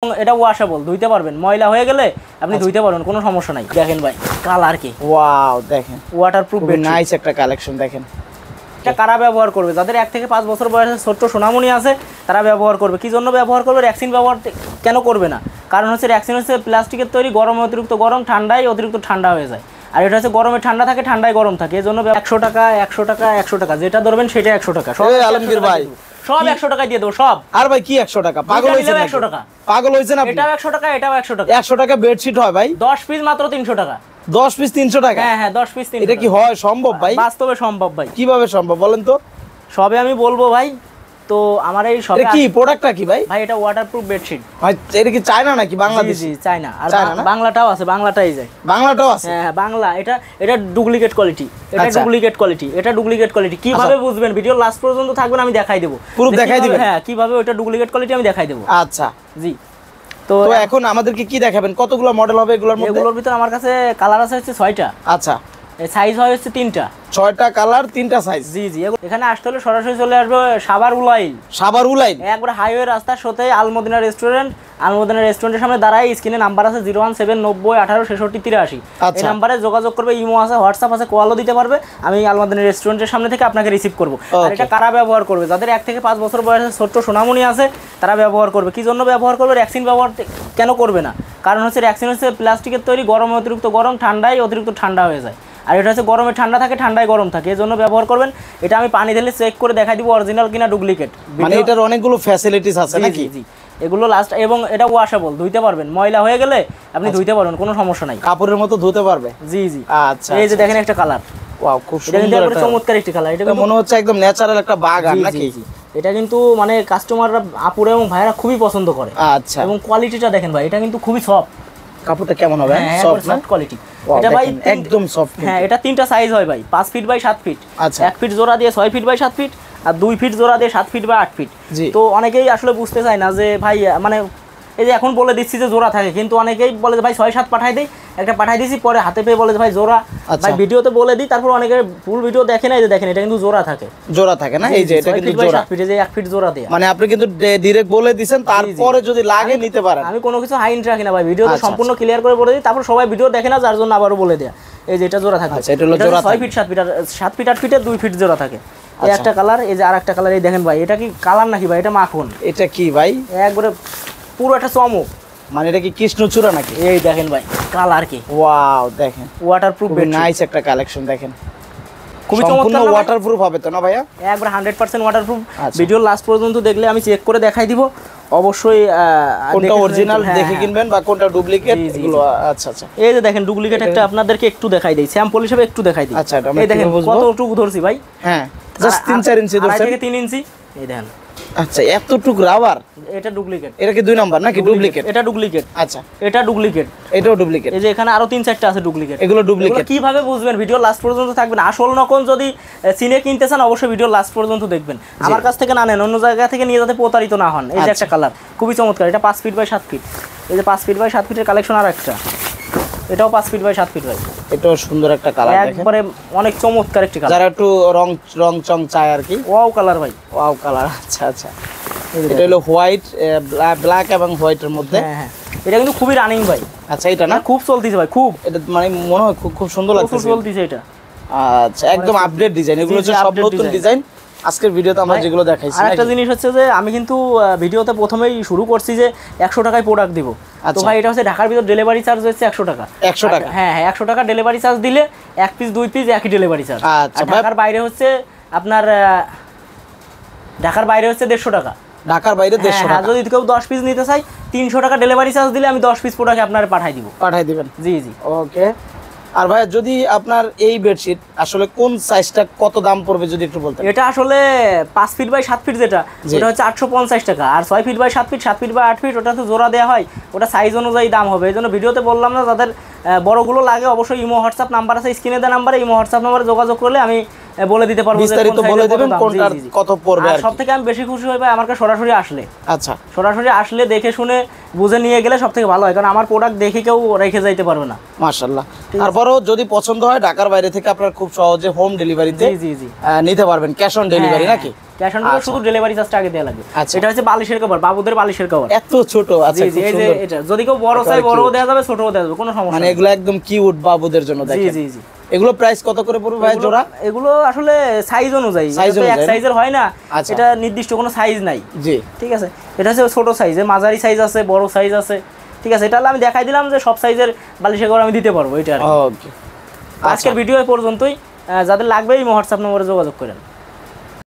এটা ওয়াশেবল, ধুইতে পারবেন, ময়লা হয়ে গেলে আপনি ধুইতে পারবেন, কোনো সমস্যা নাই। দেখেন ভাই কালার কি, ওয়াও দেখেন ওয়াটারপ্রুফ বেড, নাইস একটা কালেকশন। দেখেন এটা কারা ব্যবহার করবে? যাদের 1 থেকে 5 বছর বয়সের ছোট্ট সোনামণি আছে তারা ব্যবহার করবে। কি জন্য ব্যবহার করবে? র্যাক্সিন ব্যবহার কেন করবে না? কারণ হচ্ছে র্যাক্সিন হচ্ছে প্লাস্টিকের তৈরি, গরমে অতিরিক্ত গরম, ঠান্ডায় অতিরিক্ত ঠান্ডা হয়ে যায়। আর এটা হচ্ছে গরমে ঠান্ডা থাকে, ঠান্ডায় গরম থাকে। এই জন্য 100 টাকা 100 টাকা 100 টাকা যেটা ধরবেন সেটা 100 টাকা। সব আলমগীর ভাই সব 100 টাকায় দিয়ে দেবো সব। আর ভাই কি 100 টাকা? পাগল হইছেন? 100 টাকা পাগল হইছেন আপনি? এটাও 100 টাকা, এটাও 100 টাকা। 100 টাকা বেডশিট হয় ভাই? 10 পিস মাত্র 300 টাকা। 10 পিস 300 টাকা? হ্যাঁ হ্যাঁ 10 পিস 300। এটা কি হয় সম্ভব ভাই? বাস্তবে সম্ভব ভাই। কিভাবে সম্ভব বলেন তো? সবে আমি বলবো ভাই। তো আমার এই সবে এটা কি প্রোডাক্টটা কি ভাই? ভাই এটা ওয়াটারপ্রুফ বেডশিট। ভাই এটা কি চায়না নাকি বাংলাদেশ? জি চায়না। আর বাংলাটাও আছে, বাংলাটাই যায়। বাংলাটাও আছে? হ্যাঁ বাংলা। এটা ডুপ্লিকেট কোয়ালিটি, এটা ডুপ্লিকেট কোয়ালিটি, এটা ডুপ্লিকেট কোয়ালিটি। কিভাবে বুঝবেন? ভিডিও লাস্ট পর্যন্ত থাকবেন, আমি দেখাই দেব। পুরো দেখাই দিবেন? হ্যাঁ কিভাবে ওটা ডুপ্লিকেট কোয়ালিটি আমি দেখাই দেব। আচ্ছা জি। তো এখন আমাদেরকে কি দেখাবেন? কতগুলো মডেল হবে এগুলোর মধ্যে? এগুলোর ভিতর আমার কাছে কালার আছে হচ্ছে 6টা। আচ্ছা, সাইজ হয় হচ্ছে 3টা। 6টা কালার 3টা সাইজ? জি জি। এখানে আসতে হলে সরাসরি চলে আসবে সাভার উলাইল। সাভার উলাইল একবার হাইওয়ে রাস্তার সাথে আলমদিনা রেস্টুরেন্ট। আলমদিনা রেস্টুরেন্টের সামনে দাঁড়ায়, স্ক্রিনে নাম্বার আছে 01790186683। এই নাম্বারে যোগাযোগ করবে। ইমো আছে, হোয়াটসঅ্যাপ আছে, কলও দিতে পারবে। আমি আলমদিনা রেস্টুরেন্টের সামনে থেকে আপনাকে রিসিভ করব। আর এটা কারা ব্যবহার করবে? যাদের 1 থেকে 5 বছর বয়সের ছোট্ট সোনামণি আছে তারা ব্যবহার করবে। কি জন্য ব্যবহার করবে? র্যাক্সিন ব্যবহার কেন করবে না? কারণ হচ্ছে র্যাক্সিন হচ্ছে প্লাস্টিকের তৈরি, গরমে অতিরিক্ত গরম, ঠান্ডায় অতিরিক্ত ঠান্ডা হয়ে যায়। আর এটা হচ্ছে গরমে ঠান্ডা থাকে, ঠান্ডায় গরম থাকে। এই জন্য ব্যবহার করবেন। এটা আমি পানি ঢেলে চেক করে দেখাই দিব অরিজিনাল কিনা ডুপ্লিকেট। মানে এটার অনেকগুলো ফ্যাসিলিটিস আছে নাকি? জি এগুলো লাস্ট। এবং এটা ওয়াশেবল, ধুইতে পারবেন, ময়লা হয়ে গেলে আপনি ধুইতে পারবেন, কোনো সমস্যা নাই। কাপড়ের মতো ধুতে পারবে? জি জি। আচ্ছা, এই যে দেখেন একটা কালার, ওয়াও খুব সুন্দর, এটা চমৎকার একটা কালার। এটা মনে হচ্ছে একদম ন্যাচারাল একটা বাগান নাকি? এটা কিন্তু মানে কাস্টমাররা, আপুরা এবং ভাইরা খুবই পছন্দ করে। আচ্ছা, এবং কোয়ালিটিটা দেখেন ভাই, এটা কিন্তু খুবই সফট। কাপড়টা কেমন হবে? Soft quality. এটা ভাই একদম সফট। হ্যাঁ এটা 3টা সাইজ হয় ভাই, 5 ফিট বাই 7 ফিট। আচ্ছা, 1 ফিট জোড়া দিয়ে 6 ফিট বাই 7 ফিট, আর 2 ফিট জোড়া দিয়ে 7 ফিট বাই 8 ফিট। তো অনেকেই আসলে বুঝতে চায় না যে ভাই, মানে এই যে এখন বলে দিচ্ছি যে জোড়া থাকে, কিন্তু অনেকেই বলে যে ভাই 6-7 পাঠাই দেই, একটা পাঠাই দিছি, পরে হাতে পেয়ে বলে যে ভাই জোড়া। ভাই ভিডিওতে বলে দিই, তারপর অনেকে ফুল ভিডিও দেখে না। এই যে দেখেন এটা কিন্তু জোড়া থাকে, জোড়া থাকে না? এই যে এটা কিন্তু জোড়া, 7 ফিট, এই যে 1 ফিট জোড়া দেয়া। মানে আপনি কিন্তু ডাইরেক্ট বলে দিবেন, তারপরে যদি লাগে নিতে পারেন। আমি কোনো কিছু হাইন্ট রাখি না ভাই, ভিডিওতে সম্পূর্ণ ক্লিয়ার করে বলে দিই, তারপর সবাই ভিডিও দেখে না, যার জন্য আবারও বলে দেয়া। এই যে এটা জোড়া থাকে। আচ্ছা, এটা হলো জোড়া 6 ফিট 7 ফিট, আর 7 ফিট 8 ফিটে 2 ফিট জোড়া থাকে। এই একটা কালার, এই যে আরেকটা কালার। এই দেখেন ভাই, এটা কি কালার নাকি ভাই? এটা মাখন। এটা কি ভাই? একবারে পুরো একটা চমক। মানে এটা কি কৃষ্ণচূড়া নাকি? এই দেখেন ভাই কালার কি, ওয়াও দেখেন ওয়াটারপ্রুফ বেড, নাইস একটা কালেকশন। দেখেন খুবই সম্পূর্ণ চমৎকার। ওয়াটারপ্রুফ হবে তো না ভাইয়া? একবার 100% ওয়াটারপ্রুফ। ভিডিও লাস্ট পর্যন্ত দেখলে আমি চেক করে দেখাই দিব। অবশ্যই কোনটা অরিজিনাল দেখে কিনবেন বা কোনটা ডুপ্লিকেট এগুলো। আচ্ছা আচ্ছা, এই যে দেখেন ডুপ্লিকেট একটা আপনাদেরকে একটু দেখাই দেই, স্যাম্পল হিসেবে একটু দেখাই দিই। আচ্ছা, এই দেখেন কতটুকু ধরছি ভাই। হ্যাঁ জাস্ট 3-4 ইঞ্চি ধরছেন, 2.5 থেকে 3 ইঞ্চি। এই দেখেন। আচ্ছা, এতটুকু রাবার? এটা ডুপ্লিকেট। এটা কি 2 নাম্বার নাকি ডুপ্লিকেট? এটা ডুপ্লিকেট। আচ্ছা, এটা ডুপ্লিকেট, এটাও ডুপ্লিকেট। এই যে এখানে আরো 3-4টা আছে ডুপ্লিকেট। এগুলো ডুপ্লিকেট। কিভাবে বুঝবেন? ভিডিও লাস্ট পর্যন্ত থাকবেন। আসল নকল যদি চিনে কিনতে চান অবশ্যই ভিডিও লাস্ট পর্যন্ত দেখবেন। আমার কাছ থেকে না নেন, অন্য জায়গা থেকে নিয়ে যাতে প্রতারিত না হন। এই যে একটা কালার খুবই চমৎকার, এটা 5 ফিট বাই 7 ফিট। এই যে 5 ফিট বাই 7 ফিটের কালেকশন। আর একটা, এটাও 5 ফিট বাই 7 ফিট ভাই। এটাও সুন্দর একটা কালার, একবারে অনেক চমৎকার একটা কালার। যারা একটু রং চং চায় আর কি। ওয়াও কালার ভাই, ওয়াও কালার। আচ্ছা আচ্ছা, এটা হলো হোয়াইট, ব্ল্যাক এবং হোয়াইটের মধ্যে। হ্যাঁ এটা কিন্তু খুবই রানিং ভাই। আচ্ছা, এটা না খুব চলতিছে ভাই, খুব। এটা মানে মনে হয় খুব সুন্দর লাগছে, খুব চলতিছে এটা। আচ্ছা, একদম আপডেট ডিজাইন। এগুলো হচ্ছে সব নতুন ডিজাইন আজকের ভিডিওতে আমরা যেগুলো দেখাইছি। আর একটা জিনিস হচ্ছে যে আমি কিন্তু ভিডিওতে প্রথমেই শুরু করছি যে 100 টাকায় প্রোডাক্ট দিব। তো ভাই এটা হচ্ছে ঢাকার ভিতর ডেলিভারি চার্জ হচ্ছে 100 টাকা। 100 টাকা? হ্যাঁ হ্যাঁ 100 টাকা ডেলিভারি চার্জ দিলে 1 পিস 2 পিস একই ডেলিভারি চার্জ। আচ্ছা, ঢাকার বাইরে হচ্ছে আপনার ঢাকার বাইরে হচ্ছে 150 টাকা। ঢাকার বাইরে 150 টাকা। যদি কেউ 10 পিস নিতে চাই 300 টাকা ডেলিভারি চার্জ দিলে আমি 10 পিস প্রোডাক্ট আপনার পাঠিয়ে দিব। পাঠিয়ে দিবেন? জি জি। ওকে। আর ভাই যদি আপনার এই বেডশিট আসলে কোন সাইজটা কত দাম পড়বে যদি একটু বলতেন? এটা আসলে 5 ফিট বাই 7 ফিট যেটা, ওটা হচ্ছে 850 টাকা। আর 6 feet by 7 feet, 7 feet by 8 feet ওটা তো জোড়া দেওয়া হয়, ওটা সাইজ অনুযায়ী দাম হবে। এই জন্য ভিডিওতে বললাম না, যাদের বড়গুলো লাগে অবশ্যই ইমো হোয়াটসঅ্যাপ নাম্বার আছে স্ক্রিনে দেওয়া নাম্বারে, ইমো হোয়াটসঅ্যাপ নাম্বারে যোগাযোগ করলে আমি বলে দিতে পারবো বিস্তারিত বলে দেবেন কোনটার কত পড়বে আর সবথেকে আমি বেশি খুশি হই ভাই আমার কাছে সরাসরি আসলে। আচ্ছা, সরাসরি আসলে দেখে শুনে বুঝে নিয়ে গেলে সবথেকে ভালো হয়, কারণ আমার প্রোডাক্ট দেখে কেউ রেখে যাইতে পারবে না। মাশাআল্লাহ। তারপরেও যদি পছন্দ হয় ঢাকার বাইরে থেকে আপনারা খুব সহজে হোম ডেলিভারিতে জি নিতে পারবেন, ক্যাশ অন ডেলিভারি নাকি? ক্যাশ অন ডেলিভারি, শুধু ডেলিভারি চার্জটা আগে দেয়া লাগবে। আচ্ছা, এটা হচ্ছে বালিশের কভার, বাবুদের বালিশের কভার, এত ছোট। আচ্ছা, জি এই যে এটা যদি কেউ বড় চাই বড়ও দেয়া যাবে, ছোটও দেয়া যাবে, কোনো সমস্যা মানে নেই। এগুলো একদম কিউট বাবুদের জন্য। দেখেন জি এগুলো প্রাইস কত করে পড়বে ভাই জোড়া? এগুলো আসলে সাইজ অনুযায়ী, এক সাইজের হয় না, এটা নির্দিষ্ট কোনো সাইজ নাই। জি ঠিক আছে, এটা হচ্ছে ছোট সাইজের, মাঝারি সাইজ আছে, বড় সাইজ আছে। ঠিক আছে, এটা আমি দেখাই দিলাম যে সব সাইজের বালিশের কভার আমি দিতে পারবো এটা। ওকে, আজকের ভিডিও পর্যন্তই। যাদের লাগবে এই হোয়াটসঅ্যাপ নম্বরে যোগাযোগ করেন।